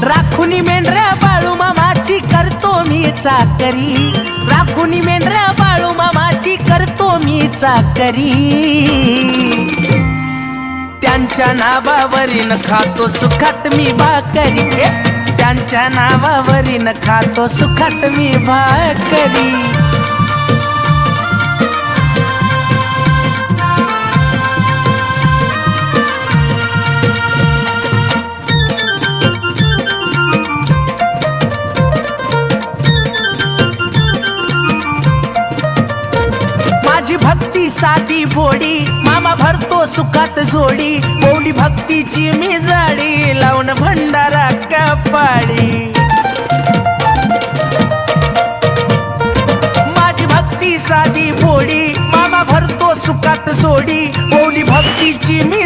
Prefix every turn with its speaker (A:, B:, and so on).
A: राखुनी मेंढऱ्या बाळू मामाची करतो मी चाकरी, राखुनी मेंढऱ्या बाळू मामाची करतो मी चाकरी। त्यांच्या नावावरीन खातो सुखात मी भाकरी, त्यांच्या नावावरीन खातो सुखात मी भाकरी। माझी भक्ती साधी भोडी, मामा भरतो सुखात जोडी, बोली भक्तीची मी जाडी, लावून भंडारा कपाडी। माझी भक्ती साधी भोडी, मामा भरतो सुखात जोडी, बोली भक्तीची मी